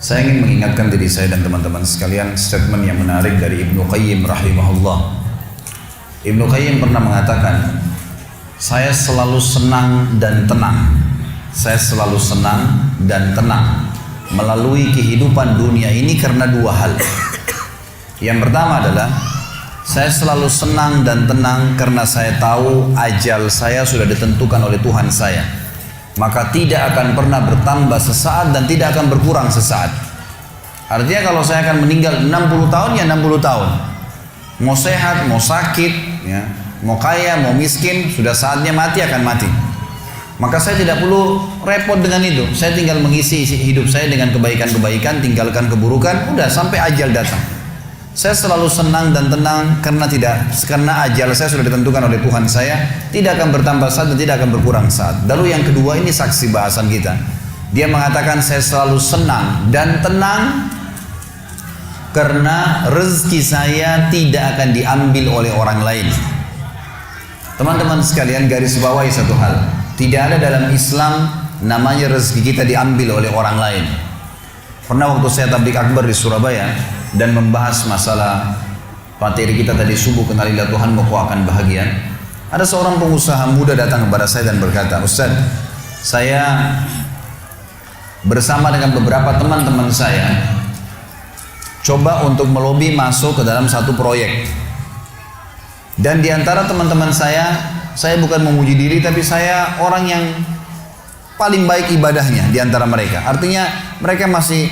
Saya ingin mengingatkan diri saya dan teman-teman sekalian statement yang menarik dari Ibnu Qayyim rahimahullah. Ibnu Qayyim pernah mengatakan, saya selalu senang dan tenang. Saya selalu senang dan tenang melalui kehidupan dunia ini karena dua hal. Yang pertama adalah saya selalu senang dan tenang karena saya tahu ajal saya sudah ditentukan oleh Tuhan saya. Maka tidak akan pernah bertambah sesaat dan tidak akan berkurang sesaat. Artinya kalau saya akan meninggal 60 tahun ya 60 tahun. Mau sehat, mau sakit, ya, mau kaya, mau miskin, sudah saatnya mati akan mati. Maka saya tidak perlu repot dengan itu. Saya tinggal mengisi hidup saya dengan kebaikan-kebaikan, tinggalkan keburukan, udah sampai ajal datang. Saya selalu senang dan tenang karena ajal saya sudah ditentukan oleh Tuhan saya, tidak akan bertambah saat dan tidak akan berkurang saat. Lalu yang kedua, ini saksi bahasan kita. Dia mengatakan saya selalu senang dan tenang karena rezeki saya tidak akan diambil oleh orang lain. Teman-teman sekalian, garis bawahi satu hal. Tidak ada dalam Islam namanya rezeki kita diambil oleh orang lain. Pernah waktu saya tabligh akbar di Surabaya dan membahas masalah materi kita tadi subuh, kenalilah Tuhan kau akan bahagia. Ada seorang pengusaha muda datang kepada saya dan berkata, Ustaz, saya bersama dengan beberapa teman-teman saya coba untuk melobi masuk ke dalam satu proyek. Dan di antara teman-teman saya bukan memuji diri, tapi saya orang yang paling baik ibadahnya di antara mereka. Artinya mereka masih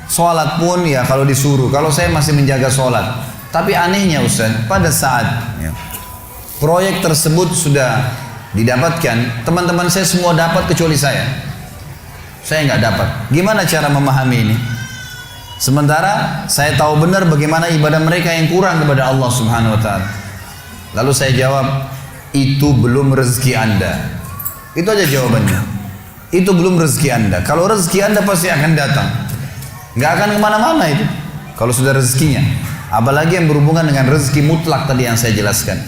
sholat pun ya kalau disuruh, kalau saya masih menjaga sholat. Tapi anehnya Ustaz, pada saat proyek tersebut sudah didapatkan, teman-teman saya semua dapat kecuali saya nggak dapat. Gimana cara memahami ini? Sementara saya tahu benar bagaimana ibadah mereka yang kurang kepada Allah Subhanahu wa Ta'ala. Lalu saya jawab, itu belum rezeki Anda. Itu aja jawabannya. Itu belum rezeki Anda. Kalau rezeki Anda pasti akan datang. Nggak akan kemana-mana itu kalau sudah rezekinya. Apalagi yang berhubungan dengan rezeki mutlak tadi yang saya jelaskan.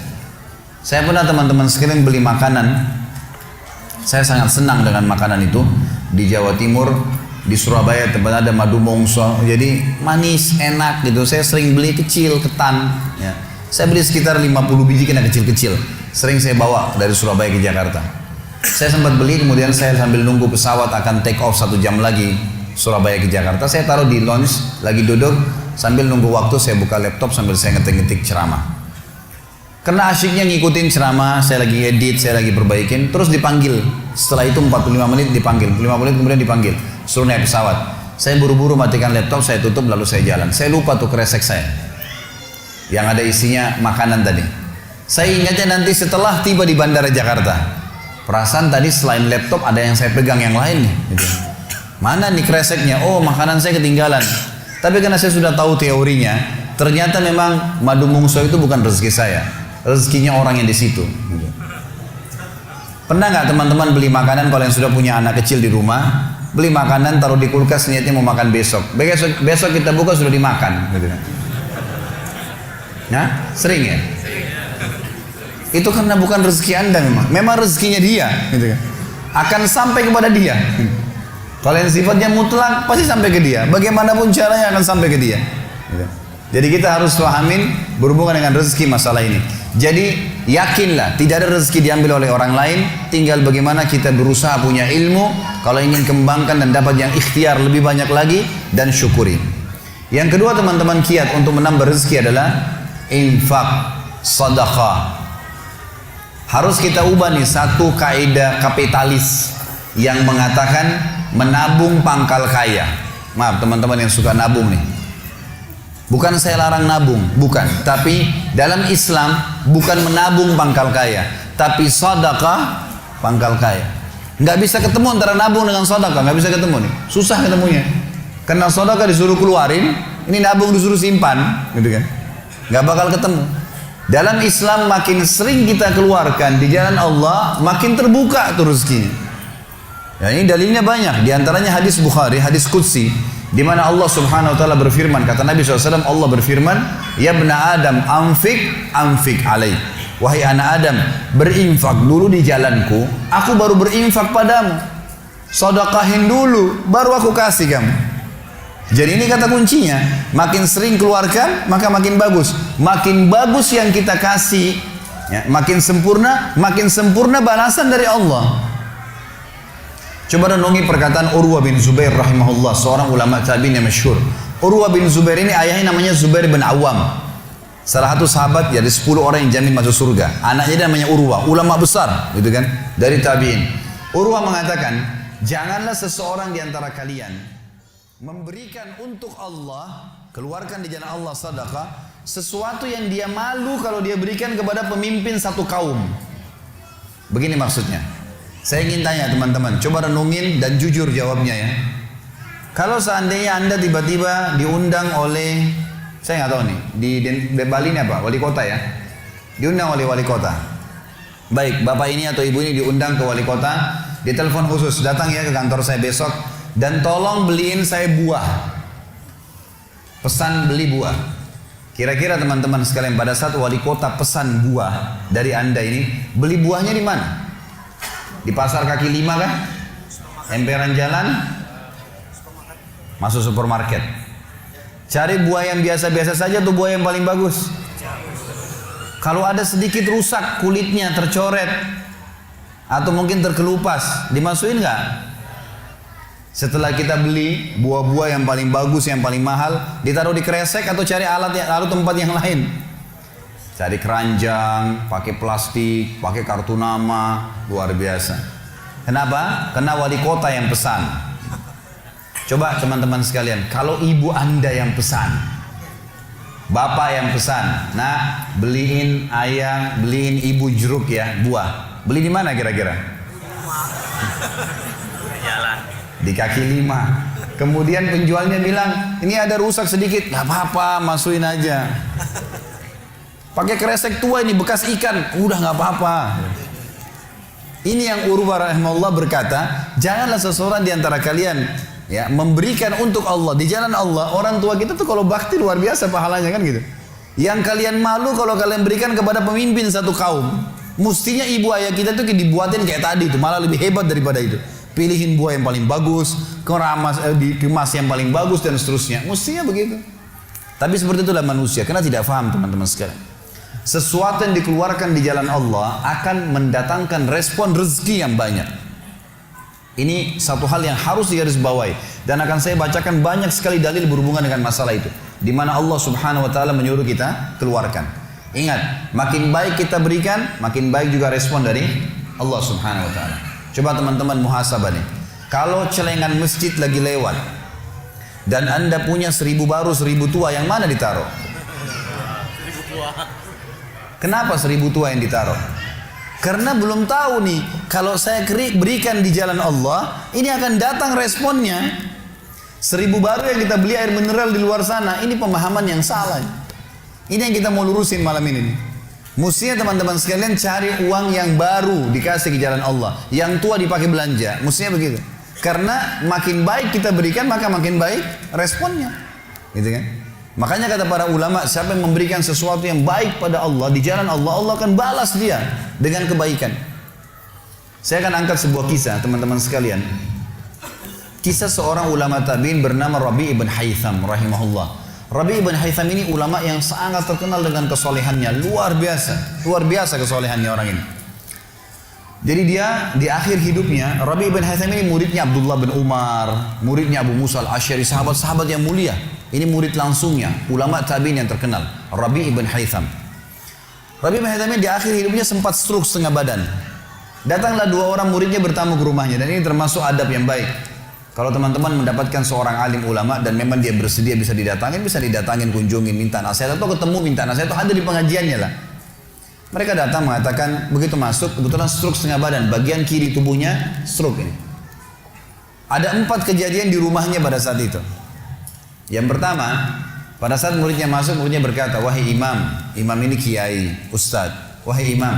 Saya pernah teman-teman sekalian beli makanan. Saya sangat senang dengan makanan itu. Di Jawa Timur, di Surabaya tempat ada madu mongso, jadi manis, enak gitu. Saya sering beli kecil, ketan ya. Saya beli sekitar 50 biji kena kecil-kecil. Sering saya bawa dari Surabaya ke Jakarta. Saya sempat beli, kemudian saya sambil nunggu pesawat akan take off 1 jam lagi Surabaya ke Jakarta, saya taruh di lounge, lagi duduk sambil nunggu waktu, saya buka laptop sambil saya ngetik-ngetik ceramah. Karena asyiknya ngikutin ceramah, saya lagi edit, saya lagi perbaikin, terus dipanggil. Setelah itu 45 menit dipanggil, 5 menit kemudian dipanggil, suruh naik pesawat. Saya buru-buru matikan laptop, saya tutup lalu saya jalan. Saya lupa tuh kresek saya yang ada isinya makanan tadi. Saya ingatnya nanti setelah tiba di Bandara Jakarta. Perasaan tadi selain laptop ada yang saya pegang yang lain nih gitu. Mana nih kreseknya? Oh, makanan saya ketinggalan. Tapi karena saya sudah tahu teorinya, ternyata memang madu mongso itu bukan rezeki saya, rezekinya orang yang di situ gitu. Pernah nggak teman-teman beli makanan, kalau yang sudah punya anak kecil di rumah, beli makanan taruh di kulkas niatnya mau makan besok kita buka sudah dimakan gitu kan? Nah, sering ya? Itu karena bukan rezeki Anda, memang rezekinya dia gitu kan. Akan sampai kepada dia. Kalau yang sifatnya mutlak pasti sampai ke dia, bagaimanapun caranya akan sampai ke dia gitu. Jadi kita harus pahamin berhubungan dengan rezeki masalah ini. Jadi yakinlah tidak ada rezeki diambil oleh orang lain, tinggal bagaimana kita berusaha punya ilmu kalau ingin kembangkan dan dapat yang ikhtiar lebih banyak lagi, dan syukuri. Yang kedua teman-teman, kiat untuk menambah rezeki adalah infak, sedekah. Harus kita ubah nih satu kaidah kapitalis yang mengatakan menabung pangkal kaya. Maaf teman-teman yang suka nabung nih. Bukan saya larang nabung, bukan. Tapi dalam Islam bukan menabung pangkal kaya, tapi sedekah pangkal kaya. Nggak bisa ketemu antara nabung dengan sedekah, nggak bisa ketemu nih. Susah ketemunya. Karena sedekah disuruh keluarin, ini nabung disuruh simpan, gitu kan? Nggak bakal ketemu. Dalam Islam makin sering kita keluarkan di jalan Allah, makin terbuka tuh rezekinya. Ya, ini dalilnya banyak. Di antaranya hadis Bukhari, hadis Qudsi, di mana Allah Subhanahu wa taala berfirman, kata Nabi SAW, Allah berfirman, "Ya bna Adam, anfik alaih." Wahai anak Adam, berinfak dulu di jalanku, aku baru berinfak padamu. Sedekahin dulu, baru aku kasih kamu. Jadi ini kata kuncinya, makin sering keluarkan maka makin bagus. Makin bagus yang kita kasih, ya, makin sempurna balasan dari Allah. Coba renungi perkataan Urwah bin Zubair rahimahullah, seorang ulama tabi'in yang masyhur. Urwah bin Zubair ini ayahnya namanya Zubair bin Awam. Salah satu sahabat dari 10 orang yang jamin masuk surga. Anaknya namanya Urwah, ulama besar, gitu kan, dari tabi'in. Urwah mengatakan, janganlah seseorang di antara kalian memberikan untuk Allah, keluarkan di jalan Allah sedekah, sesuatu yang dia malu kalau dia berikan kepada pemimpin satu kaum. Begini maksudnya. Saya ingin tanya teman-teman, coba renungin dan jujur jawabnya ya. Kalau seandainya Anda tiba-tiba diundang oleh, saya nggak tahu nih, di Bali ini apa? Wali kota ya? Diundang oleh wali kota. Baik, bapak ini atau ibu ini diundang ke wali kota, ditelepon khusus, datang ya ke kantor saya besok, dan tolong beliin saya buah. Pesan beli buah. Kira-kira teman-teman sekalian, pada saat wali kota pesan buah dari Anda ini, beli buahnya di mana? Di pasar kaki 5 kah? Emperan jalan? Masuk supermarket. Cari buah yang biasa-biasa saja atau buah yang paling bagus? Kalau ada sedikit rusak kulitnya, tercoret, atau mungkin terkelupas, dimasukin nggak? Setelah kita beli buah-buah yang paling bagus, yang paling mahal, ditaruh di kresek atau cari taruh tempat yang lain. Cari keranjang, pakai plastik, pakai kartu nama, luar biasa. Kenapa? Karena wali kota yang pesan. Coba teman-teman sekalian, kalau ibu Anda yang pesan, bapak yang pesan, nah beliin ayah, beliin ibu jeruk ya, buah. Beli di mana kira-kira? Di kaki 5. Kemudian penjualnya bilang, ini ada rusak sedikit, nggak apa-apa, masukin aja. Pakai kresek tua ini bekas ikan, udah nggak apa-apa. Ini yang Urwah rahimahullah berkata, janganlah seseorang di antara kalian ya memberikan untuk Allah di jalan Allah. Orang tua kita tuh kalau bakti luar biasa pahalanya kan gitu. Yang kalian malu kalau kalian berikan kepada pemimpin satu kaum. Mestinya ibu ayah kita tuh dibuatin kayak tadi itu, malah lebih hebat daripada itu. Pilihin buah yang paling bagus, dikemas yang paling bagus dan seterusnya. Mestinya begitu. Tapi seperti itulah manusia, karena tidak paham teman-teman sekalian. Sesuatu yang dikeluarkan di jalan Allah akan mendatangkan respon rezeki yang banyak. Ini satu hal yang harus digarisbawahi, dan akan saya bacakan banyak sekali dalil berhubungan dengan masalah itu, di mana Allah Subhanahu wa taala menyuruh kita keluarkan. Ingat, makin baik kita berikan, makin baik juga respon dari Allah Subhanahu wa taala. Coba teman-teman muhasabah nih. Kalau celengan masjid lagi lewat dan Anda punya 1000 baru 1000 tua, yang mana ditaruh? 1000 tua. Kenapa 1000 tua yang ditaruh? Karena belum tahu nih, kalau saya berikan di jalan Allah, ini akan datang responnya. 1000 baru yang kita beli air mineral di luar sana, ini pemahaman yang salah. Ini yang kita mau lurusin malam ini nih. Mestinya teman-teman sekalian cari uang yang baru dikasih ke jalan Allah, yang tua dipakai belanja. Mestinya begitu. Karena makin baik kita berikan, maka makin baik responnya. Gitu kan? Makanya kata para ulama, siapa yang memberikan sesuatu yang baik pada Allah di jalan Allah, Allah akan balas dia dengan kebaikan. Saya akan angkat sebuah kisah teman-teman sekalian. Kisah seorang ulama tabi'in bernama Rabi' ibn Haytham rahimahullah. Rabi' ibn Haytham ini ulama yang sangat terkenal dengan kesolehannya, luar biasa kesolehannya orang ini. Jadi dia di akhir hidupnya, Rabi' ibn Haytham ini muridnya Abdullah bin Umar, muridnya Abu Musa al-Asy'ari, sahabat-sahabat yang mulia. Ini murid langsungnya, ulama tabi'in yang terkenal, Rabi' ibn Haytham. Rabi' ibn Haytham ini di akhir hidupnya sempat stroke setengah badan. Datanglah 2 orang muridnya bertamu ke rumahnya, dan ini termasuk adab yang baik. Kalau teman-teman mendapatkan seorang alim ulama dan memang dia bersedia bisa didatangin, kunjungin, minta nasihat, atau ketemu minta nasihat, atau ada di pengajiannya lah. Mereka datang mengatakan, begitu masuk, kebetulan stroke setengah badan, bagian kiri tubuhnya stroke ini. Ada 4 kejadian di rumahnya pada saat itu. Yang pertama, pada saat muridnya masuk, muridnya berkata, wahai imam ini kiai, ustadz, wahai imam,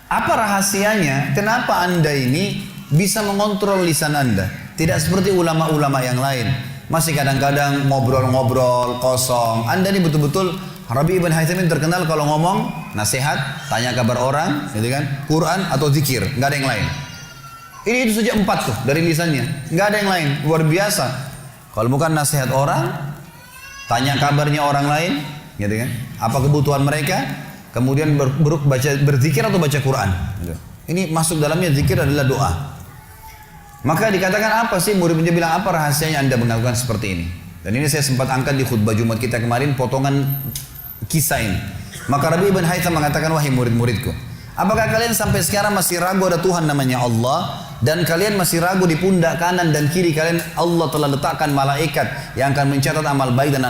apa rahasianya, kenapa anda ini bisa mengontrol lisan anda? Tidak seperti ulama-ulama yang lain, masih kadang-kadang ngobrol-ngobrol kosong. Anda ini betul-betul, Rabi' ibn Haytham terkenal kalau ngomong nasihat, tanya kabar orang, gitu kan, Quran atau zikir, nggak ada yang lain. Ini itu saja 4 tuh dari lisannya, nggak ada yang lain, luar biasa. Kalau bukan nasihat orang, tanya kabarnya orang lain, gitu kan? Apa kebutuhan mereka? Kemudian berzikir atau baca Quran. Gitu. Ini masuk dalamnya zikir adalah doa. Maka dikatakan apa sih, murid-muridnya bilang apa rahasianya Anda melakukan seperti ini? Dan ini saya sempat angkat di khutbah Jumat kita kemarin potongan kisah ini. Maka Rabi ibn Haytham mengatakan, wahai murid-muridku, apakah kalian sampai sekarang masih ragu ada Tuhan namanya Allah, dan kalian masih ragu di pundak kanan dan kiri kalian Allah telah letakkan malaikat yang akan mencatat amal baik dan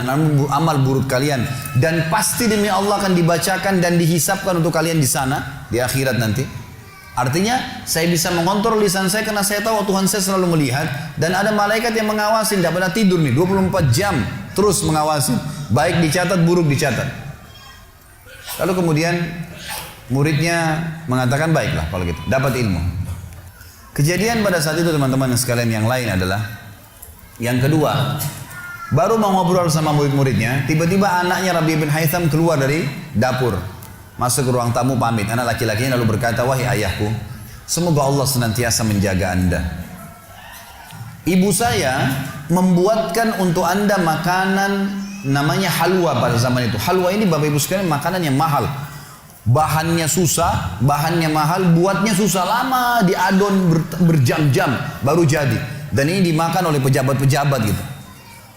amal buruk kalian, dan pasti demi Allah akan dibacakan dan dihisapkan untuk kalian di sana di akhirat nanti? Artinya saya bisa mengontrol lisan saya karena saya tahu Tuhan saya selalu melihat, dan ada malaikat yang mengawasi, tidak pernah tidur nih 24 jam terus mengawasi, baik dicatat buruk dicatat. Lalu kemudian muridnya mengatakan, baiklah kalau gitu, dapat ilmu. Kejadian pada saat itu teman-teman sekalian yang lain adalah, yang kedua, baru mau ngobrol sama murid-muridnya, tiba-tiba anaknya Rabi bin Haytham keluar dari dapur, masuk ke ruang tamu pamit. Anak laki-lakinya lalu berkata, wahai ayahku, semoga Allah senantiasa menjaga Anda. Ibu saya membuatkan untuk Anda makanan namanya halwa pada zaman itu. Halwa ini Bapak Ibu sekalian makanan yang mahal. Bahannya susah, bahannya mahal, buatnya susah, lama diadon berjam-jam baru jadi. Dan ini dimakan oleh pejabat-pejabat gitu.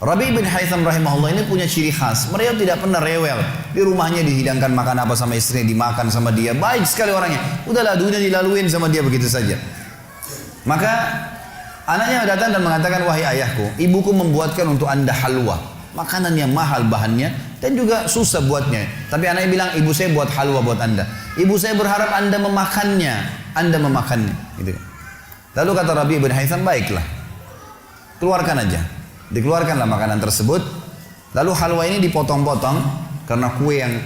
Rabi bin Haytham rahimahullah ini punya ciri khas. Mereka tidak pernah rewel. Di rumahnya dihidangkan makan apa sama istrinya, dimakan sama dia. Baik sekali orangnya. Udahlah dunia dilaluin sama dia begitu saja. Maka anaknya datang dan mengatakan, wahai ayahku, ibuku membuatkan untuk Anda halwa. Makanan yang mahal bahannya dan juga susah buatnya. Tapi anaknya bilang, ibu saya buat halwa buat Anda. Ibu saya berharap Anda memakannya. Anda memakannya. Gitu. Lalu kata Rabi bin Haytham, baiklah. Keluarkan aja. Dikeluarkanlah makanan tersebut. Lalu halwa ini dipotong-potong. Karena kue yang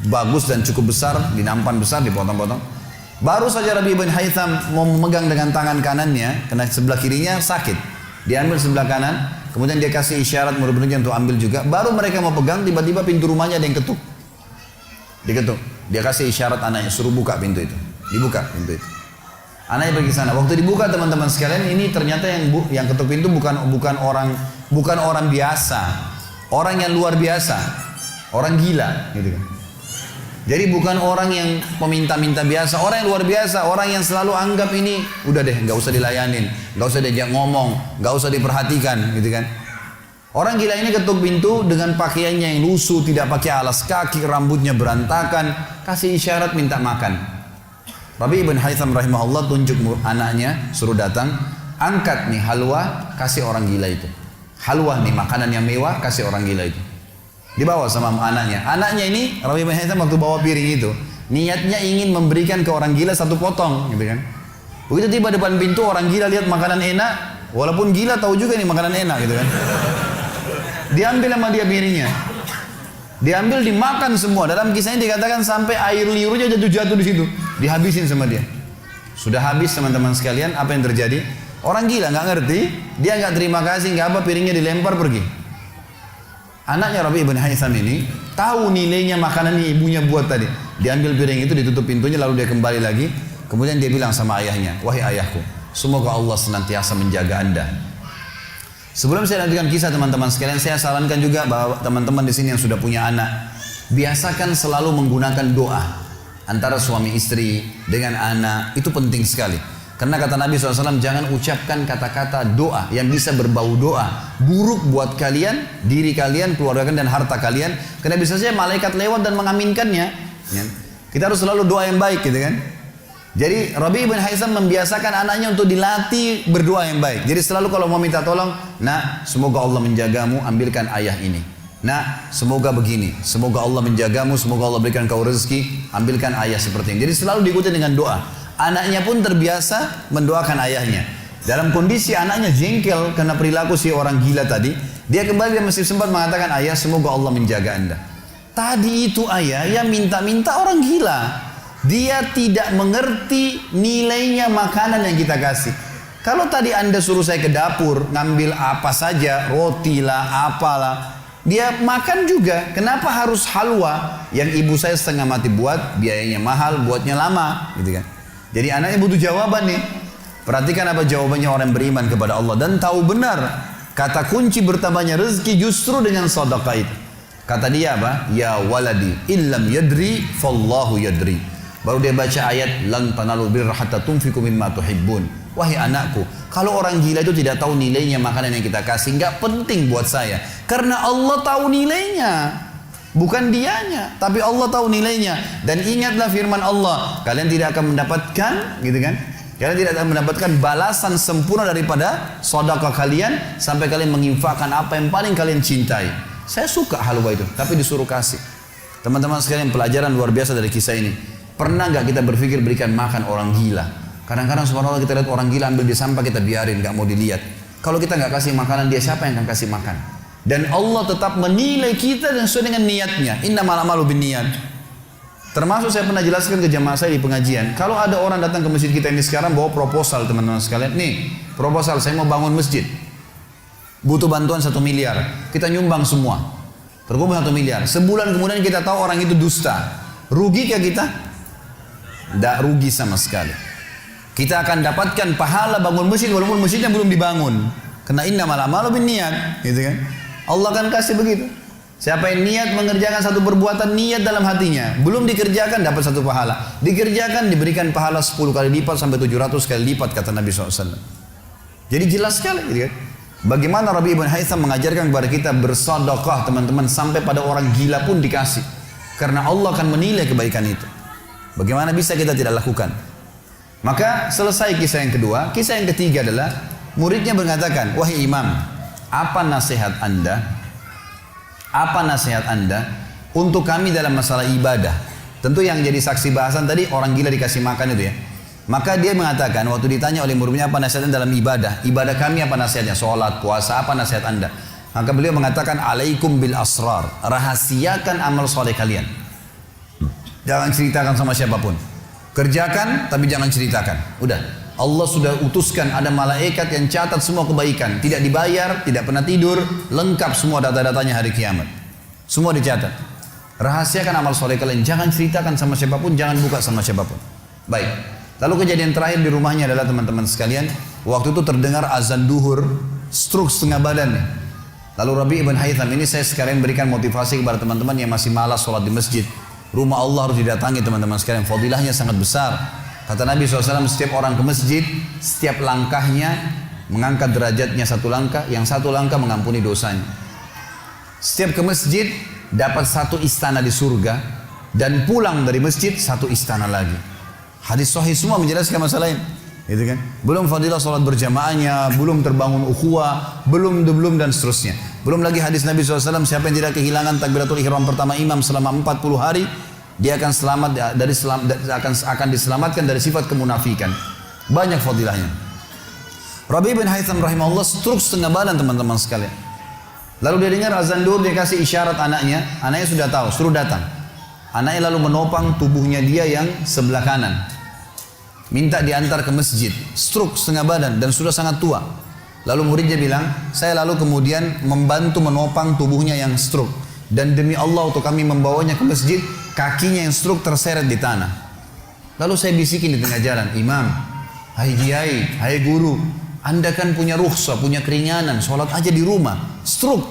bagus dan cukup besar, di nampan besar dipotong-potong. Baru saja Rabi bin Haytham mau memegang dengan tangan kanannya, karena sebelah kirinya sakit. Diambil sebelah kanan. Kemudian dia kasih isyarat murid-muridnya untuk ambil juga. Baru mereka mau pegang, tiba-tiba pintu rumahnya ada yang ketuk. Diketuk. Dia kasih isyarat anaknya, suruh buka pintu itu. Dibuka pintu itu. Anaknya pergi sana. Waktu dibuka teman-teman sekalian, ini ternyata yang ketuk pintu bukan orang biasa. Orang yang luar biasa. Orang gila, gitu kan. Jadi bukan orang yang peminta-minta biasa, orang yang luar biasa, orang yang selalu anggap ini udah deh, nggak usah dilayanin, nggak usah diajak ngomong, nggak usah diperhatikan, gitu kan. Orang gila ini ketuk pintu dengan pakaiannya yang lusuh, tidak pakai alas kaki, rambutnya berantakan, kasih isyarat minta makan. Rabi ibn Haytham rahimahullah tunjuk anaknya, suruh datang, angkat nih halwa, kasih orang gila itu. Halwa nih makanan yang mewah, kasih orang gila itu. Dibawa sama anaknya. Anaknya ini Rabi bin Haytham waktu bawa piring itu, niatnya ingin memberikan ke orang gila satu potong, gitu kan. Begitu tiba depan pintu, orang gila lihat makanan enak, walaupun gila tahu juga ini makanan enak, gitu kan. Diambil sama dia piringnya. Diambil, dimakan semua. Dalam kisahnya dikatakan sampai air liurnya jatuh di situ, dihabisin sama dia. Sudah habis teman-teman sekalian, apa yang terjadi? Orang gila nggak ngerti, dia nggak terima kasih, nggak apa, piringnya dilempar pergi. Anaknya Rabi bin Haytham ini tahu nilainya makanan yang ibunya buat tadi. Diambil piring itu, ditutup pintunya, lalu dia kembali lagi. Kemudian dia bilang sama ayahnya, wahai ayahku, semoga Allah senantiasa menjaga Anda. Sebelum saya lanjutkan kisah teman-teman sekalian, saya sarankan juga bahwa teman-teman di sini yang sudah punya anak, biasakan selalu menggunakan doa antara suami istri dengan anak. Itu penting sekali. Karena kata Nabi SAW, jangan ucapkan kata-kata doa yang bisa berbau doa buruk buat kalian, diri kalian, keluarga kalian, dan harta kalian. Karena bisa saja malaikat lewat dan mengaminkannya. Kita harus selalu doa yang baik, gitu kan. Jadi Rabi bin Haytham membiasakan anaknya untuk dilatih berdoa yang baik. Jadi selalu kalau mau minta tolong, nah semoga Allah menjagamu, ambilkan ayah ini. Nah semoga begini, semoga Allah menjagamu, semoga Allah berikan kau rezeki, ambilkan ayah seperti ini. Jadi selalu diikuti dengan doa. Anaknya pun terbiasa mendoakan ayahnya. Dalam kondisi anaknya jengkel karena perilaku si orang gila tadi, dia kembali dan masih sempat mengatakan, ayah semoga Allah menjaga Anda. Tadi itu ayah yang minta-minta orang gila. Dia tidak mengerti nilainya makanan yang kita kasih. Kalau tadi Anda suruh saya ke dapur ngambil apa saja, roti lah, apalah, dia makan juga. Kenapa harus halwa yang ibu saya setengah mati buat, biayanya mahal, buatnya lama, gitu kan. Jadi anaknya butuh jawaban nih. Perhatikan apa jawabannya orang beriman kepada Allah dan tahu benar Kata kunci bertambahnya rezeki justru dengan sedekah itu. Kata dia apa? Ya waladi illam yadri fallahu yadri. Baru dia baca ayat lan tanalu birra hatta tunfiqu mimma tuhibbun. Wahai anakku, kalau orang gila itu tidak tahu nilainya makanan yang kita kasih, nggak penting buat saya. Karena Allah tahu nilainya. Bukan dianya, tapi Allah tahu nilainya. Dan ingatlah firman Allah, kalian tidak akan mendapatkan, gitu kan? Kalian tidak akan mendapatkan balasan sempurna daripada sedekah kalian sampai kalian menginfakkan apa yang paling kalian cintai. Saya suka halwa itu, tapi disuruh kasih. Teman-teman sekalian, pelajaran luar biasa dari kisah ini. Pernah nggak kita berpikir berikan makan orang gila? Kadang-kadang subhanallah kita lihat orang gila ambil di sampah, kita biarin, nggak mau dilihat. Kalau kita nggak kasih makanan dia, siapa yang akan kasih makan? Dan Allah tetap menilai kita dan sesuai dengan niatnya. Innamal a'malu binniyat. Termasuk saya pernah jelaskan ke jamaah saya di pengajian. Kalau ada orang datang ke masjid kita ini sekarang bawa proposal, teman-teman sekalian. Nih, proposal saya mau bangun masjid. Butuh bantuan 1 miliar. Kita nyumbang semua. Terkumpul 1 miliar. Sebulan kemudian kita tahu orang itu dusta. Rugikah kita? Tidak rugi sama sekali. Kita akan dapatkan pahala bangun masjid walaupun masjidnya belum dibangun. Karena innamal a'malu binniyat, gitu kan? Allah akan kasih begitu. Siapa yang niat mengerjakan satu perbuatan, niat dalam hatinya, belum dikerjakan dapat 1 pahala. Dikerjakan diberikan pahala 10 kali lipat sampai 700 kali lipat, kata Nabi SAW. Jadi jelas sekali, gitu kan? Bagaimana Rabi ibn Haytham mengajarkan kepada kita bersedekah, teman-teman, sampai pada orang gila pun dikasih. Karena Allah akan menilai kebaikan itu. Bagaimana bisa kita tidak lakukan? Maka selesai kisah yang kedua. Kisah yang ketiga adalah muridnya mengatakan, wahai imam, apa nasihat anda? Apa nasihat anda untuk kami dalam masalah ibadah? Tentu yang jadi saksi bahasan tadi orang gila dikasih makan itu ya. Maka dia mengatakan waktu ditanya oleh muridnya apa nasihatnya dalam ibadah? Ibadah kami apa nasihatnya? Sholat, puasa, apa nasihat anda? Maka beliau mengatakan alaikum bil asrar. Rahasiakan amal soleh kalian. Jangan ceritakan sama siapapun. Kerjakan tapi jangan ceritakan. Udah. Allah sudah utuskan ada malaikat yang catat semua kebaikan. Tidak dibayar, tidak pernah tidur. Lengkap semua data-datanya hari kiamat. Semua dicatat. Rahasiakan amal soleh kalian. Jangan ceritakan sama siapapun. Jangan buka sama siapapun. Baik. Lalu kejadian terakhir di rumahnya adalah teman-teman sekalian. Waktu itu terdengar azan duhur. Stroke setengah badannya. Lalu Rabi ibn Haytham ini saya sekarang berikan motivasi kepada teman-teman yang masih malas sholat di masjid. Rumah Allah harus didatangi teman-teman sekalian. Fadilahnya sangat besar. Kata Nabi SAW, setiap orang ke masjid, setiap langkahnya mengangkat derajatnya 1 langkah, yang 1 langkah mengampuni dosanya. Setiap ke masjid, dapat 1 istana di surga, dan pulang dari masjid 1 istana lagi. Hadis sahih semua menjelaskan masalah ini. Gitu kan? Belum fadilah sholat berjamaahnya, belum terbangun ukhuwah, belum dan seterusnya. Belum lagi hadis Nabi SAW, siapa yang tidak kehilangan takbiratul ihram pertama imam selama 40 hari, dia akan akan diselamatkan dari sifat kemunafikan. Banyak fadilahnya. Rabi bin Haytham rahimahullah stroke setengah badan teman-teman sekalian. Lalu dia dengar azan duhur, dia kasih isyarat anaknya sudah tahu, suruh datang. Anaknya lalu menopang tubuhnya dia yang sebelah kanan. Minta diantar ke masjid. Stroke setengah badan dan sudah sangat tua. Lalu muridnya bilang, saya lalu kemudian membantu menopang tubuhnya yang stroke. Dan demi Allah untuk kami membawanya ke masjid, kakinya yang stroke terseret di tanah. Lalu saya bisikin di tengah jalan, imam, hai kiai, hai guru, anda kan punya rukhsah, punya keringanan, sholat aja di rumah. Stroke,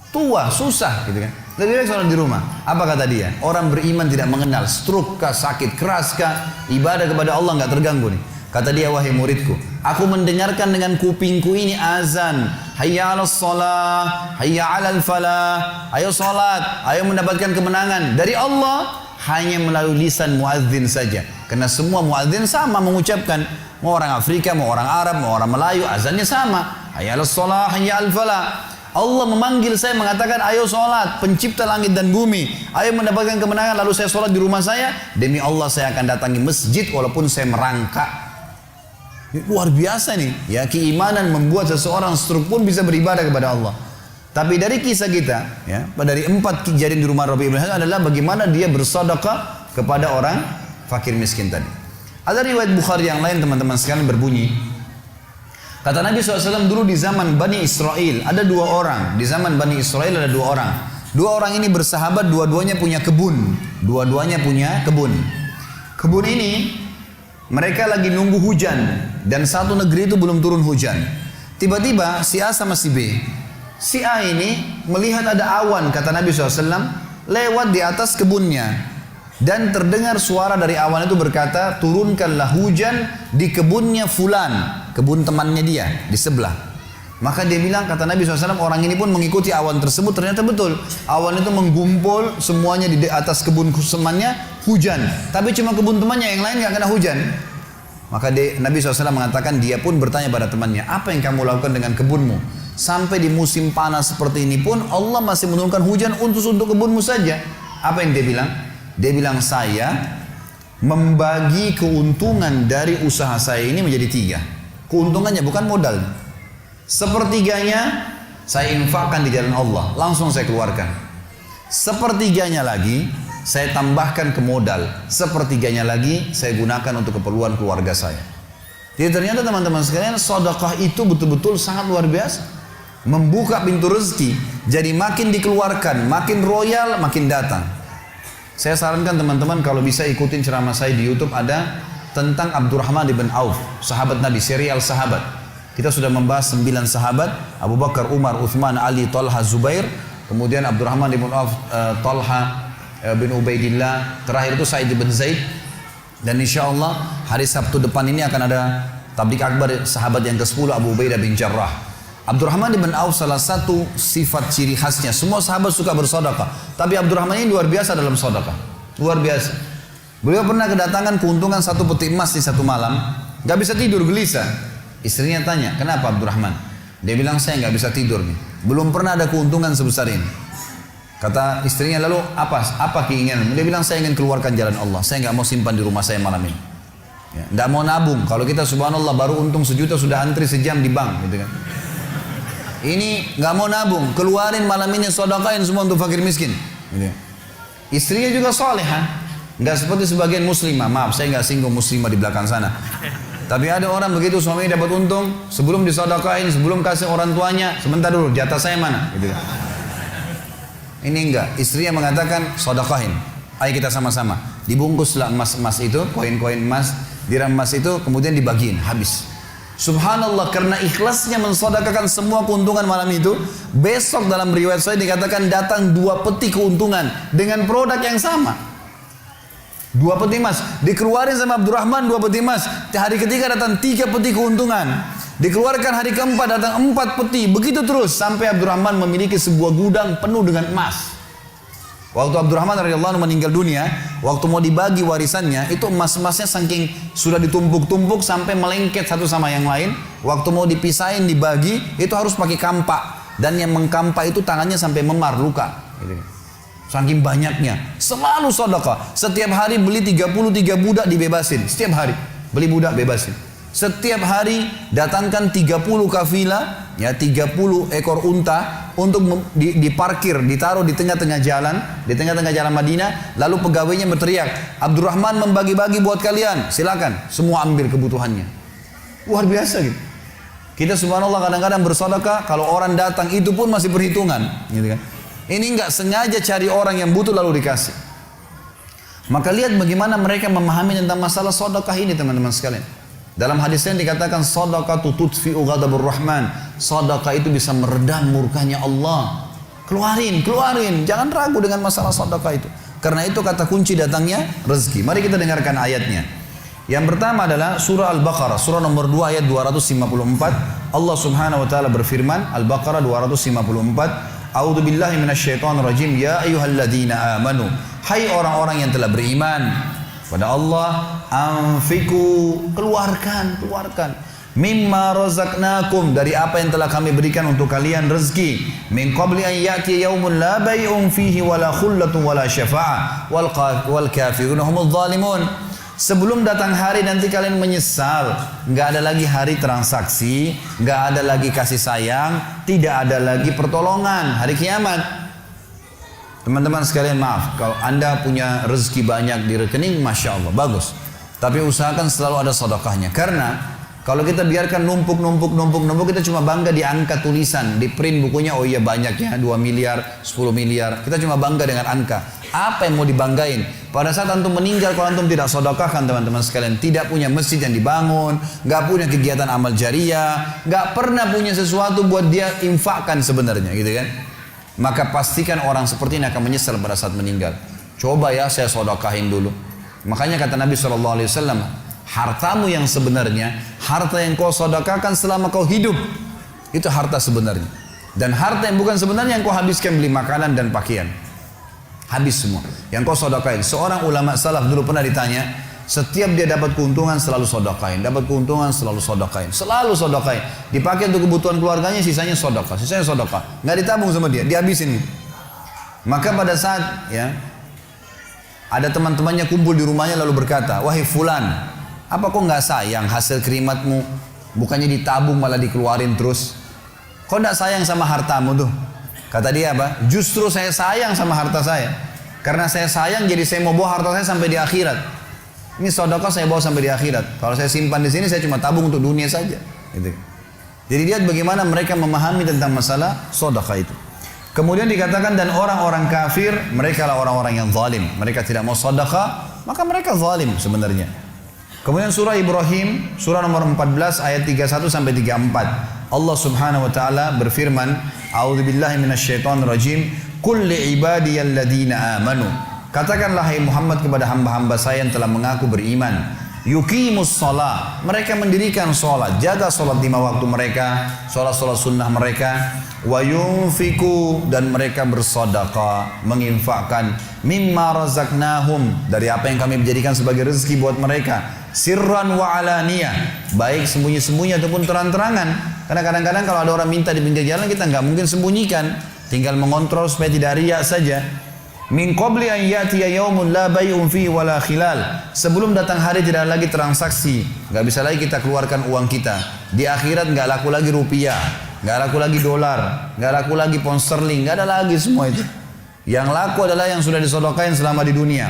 tua, susah gitu kan. Lebih baik sholat di rumah. Apa kata dia? Orang beriman tidak mengenal stroke kah, sakit keras kah, ibadah kepada Allah nggak terganggu nih. Kata dia, wahai muridku, aku mendengarkan dengan kupingku ini azan. Hayya 'alas shalah, hayya 'alal falah. Ayo salat, ayo mendapatkan kemenangan dari Allah hanya melalui lisan muadzin saja. Karena semua muadzin sama mengucapkan, mau orang Afrika, mau orang Arab, mau orang Melayu, azannya sama. Hayya 'alas shalah, hayya 'alal falah. Allah memanggil saya mengatakan, ayo sholat, pencipta langit dan bumi, ayo mendapatkan kemenangan. Lalu saya sholat di rumah saya, demi Allah saya akan datangi masjid walaupun saya merangkak. Luar biasa nih, ya, keimanan membuat seseorang stroke pun bisa beribadah kepada Allah. Tapi dari kisah kita, ya, dari 4 kejadian di rumah Rabi ibn Haytham adalah bagaimana dia bersedekah kepada orang fakir miskin tadi. Ada riwayat Bukhari yang lain teman-teman sekalian berbunyi, kata Nabi SAW dulu di zaman Bani Israel ada 2 orang. Di zaman Bani Israel ada 2 orang. 2 orang ini bersahabat, dua-duanya punya kebun. Dua-duanya punya kebun. Kebun ini mereka lagi nunggu hujan dan satu negeri itu belum turun hujan. Tiba-tiba si A sama si B. Si A ini melihat ada awan, kata Nabi SAW, lewat di atas kebunnya. Dan terdengar suara dari awan itu berkata, turunkanlah hujan di kebunnya fulan, kebun temannya dia di sebelah. Maka dia bilang, kata Nabi SAW, orang ini pun mengikuti awan tersebut. Ternyata betul, awan itu menggumpul semuanya di atas kebun temannya, hujan. Tapi cuma kebun temannya, yang lain gak kena hujan. Maka Nabi SAW mengatakan, dia pun bertanya pada temannya, apa yang kamu lakukan dengan kebunmu? Sampai di musim panas seperti ini pun Allah masih menurunkan hujan untuk kebunmu saja. Apa yang dia bilang? Dia bilang, saya membagi keuntungan dari usaha saya ini menjadi 3. Keuntungannya bukan modal. Sepertiganya saya infakkan di jalan Allah, langsung saya keluarkan. Sepertiganya lagi saya tambahkan ke modal. Sepertiganya lagi saya gunakan untuk keperluan keluarga saya. Jadi ternyata teman-teman sekalian, sedekah itu betul-betul sangat luar biasa. Membuka pintu rezeki. Jadi makin dikeluarkan, makin royal, makin datang. Saya sarankan teman-teman kalau bisa ikutin ceramah saya di YouTube, ada tentang Abdurrahman bin Auf, sahabat Nabi, serial sahabat. Kita sudah membahas 9 sahabat, Abu Bakar, Umar, Uthman, Ali, Talha, Zubair, kemudian Abdurrahman bin Auf, Talha bin Ubaidillah, terakhir itu Sa'id bin Zaid. Dan insya Allah hari Sabtu depan ini akan ada tablik akbar sahabat yang ke-10, Abu Ubaidah bin Jarrah. Abdurrahman bin Auf salah satu sifat ciri khasnya, semua sahabat suka bersedekah, tapi Abdurrahman ini luar biasa dalam sedekah, luar biasa. Beliau pernah kedatangan keuntungan 1 peti emas di satu malam, gak bisa tidur, gelisah. Istrinya tanya, kenapa Abdurrahman? Dia bilang, saya nggak bisa tidur nih. Belum pernah ada keuntungan sebesar ini. Kata istrinya, lalu apa keinginan? Dia bilang, saya ingin keluarkan jalan Allah. Saya nggak mau simpan di rumah saya malam ini. Ya, nggak mau nabung. Kalau kita subhanallah baru untung 1 juta sudah antri sejam di bank, gitu kan? Ini nggak mau nabung, keluarin malam ini, sedekahin semua untuk fakir miskin. Gitu. Istrinya juga salehah, nggak seperti sebagian muslimah. Maaf, saya nggak singgung muslimah di belakang sana. Tapi ada orang begitu, suaminya dapat untung, sebelum disedekahin, sebelum kasih orang tuanya, sebentar dulu, jatah saya mana? Gitu. Ini enggak, istrinya mengatakan, sedekahin, ayo kita sama-sama. Dibungkuslah emas-emas itu, koin-koin emas, dirham emas itu, kemudian dibagiin, habis. Subhanallah, karena ikhlasnya mensedekahkan semua keuntungan malam itu, besok dalam riwayat saya dikatakan datang 2 peti keuntungan dengan produk yang sama. 2 peti emas dikeluarin sama Abdurrahman, 2 peti emas. Hari ketiga datang 3 peti keuntungan. Dikeluarkan hari keempat datang 4 peti. Begitu terus sampai Abdurrahman memiliki sebuah gudang penuh dengan emas. Waktu Abdurrahman radhiyallahu anhu meninggal dunia, waktu mau dibagi warisannya, itu emas-emasnya saking sudah ditumpuk-tumpuk sampai melengket satu sama yang lain. Waktu mau dipisahin dibagi, itu harus pakai kampak, dan yang mengkampak itu tangannya sampai memar, luka. Gitu. Saking banyaknya, selalu sedekah. Setiap hari beli 33 budak dibebasin. Setiap hari beli budak bebasin. Setiap hari datangkan 30 kafilah, ya 30 ekor unta untuk diparkir, ditaruh di tengah-tengah jalan, di tengah-tengah jalan Madinah. Lalu pegawainya berteriak, Abdurrahman membagi-bagi buat kalian, silakan, semua ambil kebutuhannya. Luar biasa gitu. Kita subhanallah kadang-kadang bersedekah, kalau orang datang itu pun masih perhitungan, gitu kan. Ini enggak sengaja cari orang yang butuh lalu dikasih. Maka lihat bagaimana mereka memahami tentang masalah sedekah ini, teman-teman sekalian. Dalam hadisnya dikatakan sedekah tutfi'u ghadabur rahman. Sedekah itu bisa meredam murkanya Allah. Keluarin, jangan ragu dengan masalah sedekah itu. Karena itu kata kunci datangnya rezeki. Mari kita dengarkan ayatnya. Yang pertama adalah surah Al-Baqarah, surah nomor 2 ayat 254. Allah Subhanahu wa taala berfirman, Al-Baqarah 254. A'udzu billahi minasyaitonir rajim. Ya ayyuhalladzina amanu, hai orang-orang yang telah beriman pada Allah, anfiku, keluarkan mimma razaqnakum, dari apa yang telah kami berikan untuk kalian rezeki, min qabli an ya'ti yaumun la bay'un fihi wala khullatun wala syafa'ah wal kafirun humudz zalimun. Sebelum datang hari nanti kalian menyesal, nggak ada lagi hari transaksi, nggak ada lagi kasih sayang, tidak ada lagi pertolongan hari kiamat. Teman-teman sekalian, maaf kalau anda punya rezeki banyak di rekening, masya Allah, bagus. Tapi usahakan selalu ada sedekahnya, karena kalau kita biarkan numpuk, kita cuma bangga di angka tulisan, di print bukunya, oh iya banyak ya, 2 miliar, 10 miliar, kita cuma bangga dengan angka. Apa yang mau dibanggain? Pada saat antum meninggal, kalau antum tidak sedekahkan teman-teman sekalian, tidak punya masjid yang dibangun, nggak punya kegiatan amal jariah, nggak pernah punya sesuatu buat dia infakkan sebenarnya, gitu kan? Maka pastikan orang seperti ini akan menyesal pada saat meninggal. Coba ya saya sedekahin dulu. Makanya kata Nabi SAW, hartamu yang sebenarnya, harta yang kau sedekahkan selama kau hidup, itu harta sebenarnya. Dan harta yang bukan sebenarnya yang kau habiskan beli makanan dan pakaian. Habis semua. Yang kau sedekahin. Seorang ulama salaf dulu pernah ditanya, setiap dia dapat keuntungan selalu sedekahin, dapat keuntungan selalu sedekahin, selalu sedekahin. Dipakai untuk kebutuhan keluarganya, sisanya sedekah, sisanya sedekah. Nggak ditabung sama dia, dihabisin. Maka pada saat ya ada teman-temannya kumpul di rumahnya lalu berkata, wahai fulan, apa kok nggak sayang hasil kerimatmu? Bukannya ditabung malah dikeluarin terus. Kok nggak sayang sama hartamu tuh? Kata dia apa? Justru saya sayang sama harta saya. Karena saya sayang jadi saya mau bawa harta saya sampai di akhirat. Ini sedekah saya bawa sampai di akhirat. Kalau saya simpan di sini saya cuma tabung untuk dunia saja. Gitu. Jadi lihat bagaimana mereka memahami tentang masalah sedekah itu. Kemudian dikatakan dan orang-orang kafir mereka lah orang-orang yang zalim. Mereka tidak mau sedekah, maka mereka zalim sebenarnya. Kemudian surah Ibrahim, surah nomor 14 ayat 31 sampai 34. Allah Subhanahu wa taala berfirman, A'udzubillahi minasyaitonirrajim, "Qul li'ibadiyalladzina amanu." Katakanlah hai Muhammad kepada hamba-hamba saya yang telah mengaku beriman, yuqimus shalah, mereka mendirikan salat, jaga salat 5 waktu mereka, salat-salat sunnah mereka, wa yunfiku, dan mereka bersedekah, menginfakkan mimma razaqnahum, dari apa yang kami jadikan sebagai rezeki buat mereka, sirran wa alaniyah, baik sembunyi-sembunyi ataupun terang-terangan. Karena kadang-kadang kalau ada orang minta di pinggir jalan, kita nggak mungkin sembunyikan, tinggal mengontrol supaya tidak riak saja. Min qabli an ya'tiya yaumun la bay'un fihi wala khilal, sebelum datang hari tidak lagi transaksi, nggak bisa lagi kita keluarkan uang kita. Di akhirat nggak laku lagi rupiah, nggak laku lagi dolar, nggak laku lagi pound sterling, nggak ada lagi semua itu. Yang laku adalah yang sudah disedekahkan selama di dunia.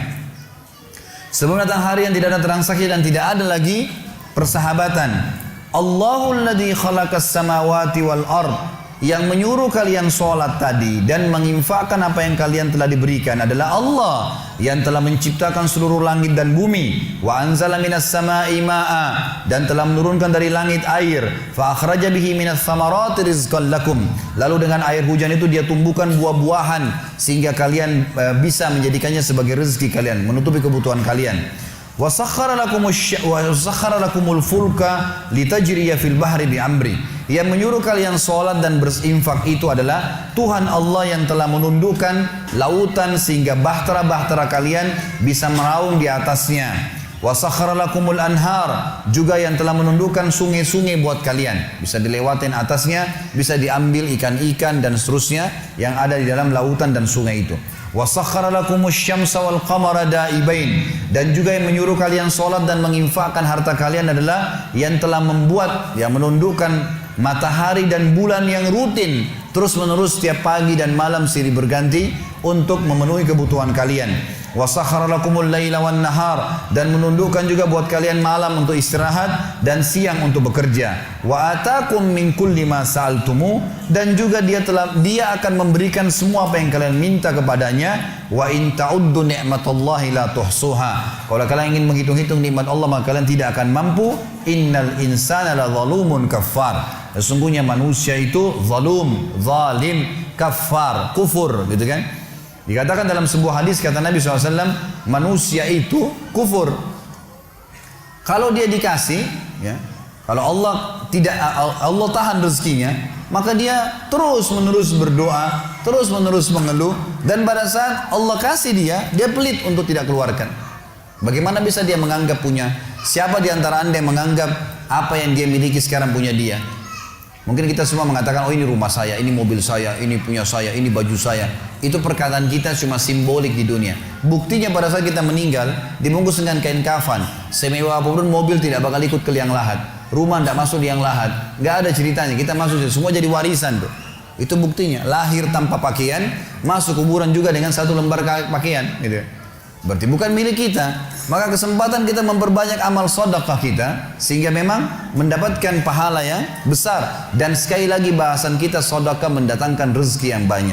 Sebelum datang hari yang tidak ada transaksi dan tidak ada lagi persahabatan. Allahul ladzi khalaqas samawati wal ard, yang menyuruh kalian sholat tadi dan menginfakkan apa yang kalian telah diberikan adalah Allah yang telah menciptakan seluruh langit dan bumi. Wa anzala minas sama'i ma'a, dan telah menurunkan dari langit air. Fa akhraja bihi minas samarati rizqan lakum, lalu dengan air hujan itu dia tumbuhkan buah-buahan sehingga kalian bisa menjadikannya sebagai rezeki kalian, menutupi kebutuhan kalian. Wa sakhkhara lakumul fulka litajriya fil bahri bi amri, yang menyuruh kalian sholat dan berinfak itu adalah Tuhan Allah yang telah menundukkan lautan sehingga bahtera-bahtera kalian bisa meraung di atasnya. Wa sakhkhara lakumul anhar, juga yang telah menundukkan sungai-sungai buat kalian, bisa dilewatin atasnya, bisa diambil ikan-ikan dan seterusnya yang ada di dalam lautan dan sungai itu. Wa sakhkhara lakumus syamsa wal qamara daibain, dan juga yang menyuruh kalian sholat dan menginfakkan harta kalian adalah yang telah membuat, yang menundukkan matahari dan bulan yang rutin terus menerus setiap pagi dan malam silih berganti untuk memenuhi kebutuhan kalian. Wa sakhkhara lakumul laila wan nahar, dan menundukkan juga buat kalian malam untuk istirahat dan siang untuk bekerja. Wa atakum min kulli ma sa'altumu, dan juga dia akan memberikan semua apa yang kalian minta kepadanya. Wa in ta'uddu ni'matallahi la tuhsuha, kalau kalian ingin menghitung-hitung nikmat Allah maka kalian tidak akan mampu. Innal insana la zalumun kafar, sesungguhnya manusia itu zalim, kafar, kufur, gitu kan. Dikatakan dalam sebuah hadis, kata Nabi SAW, manusia itu kufur. Kalau dia dikasih, ya, kalau Allah tahan rezekinya, maka dia terus menerus berdoa, terus menerus mengeluh, dan pada saat Allah kasih dia pelit untuk tidak keluarkan. Bagaimana bisa dia menganggap punya? Siapa di antara anda yang menganggap apa yang dia miliki sekarang punya dia? Mungkin kita semua mengatakan, oh ini rumah saya, ini mobil saya, ini punya saya, ini baju saya. Itu perkataan kita cuma simbolik di dunia. Buktinya pada saat kita meninggal, dibungkus dengan kain kafan. Semewah apapun mobil tidak bakal ikut ke liang lahat. Rumah tidak masuk liang lahat. Nggak ada ceritanya, kita masuk, semua jadi warisan tuh. Itu buktinya, lahir tanpa pakaian, masuk kuburan juga dengan satu lembar pakaian. Gitu. Berarti bukan milik kita. Maka kesempatan kita memperbanyak amal sedekah kita, sehingga memang mendapatkan pahala yang besar. Dan sekali lagi bahasan kita, sedekah mendatangkan rezeki yang banyak.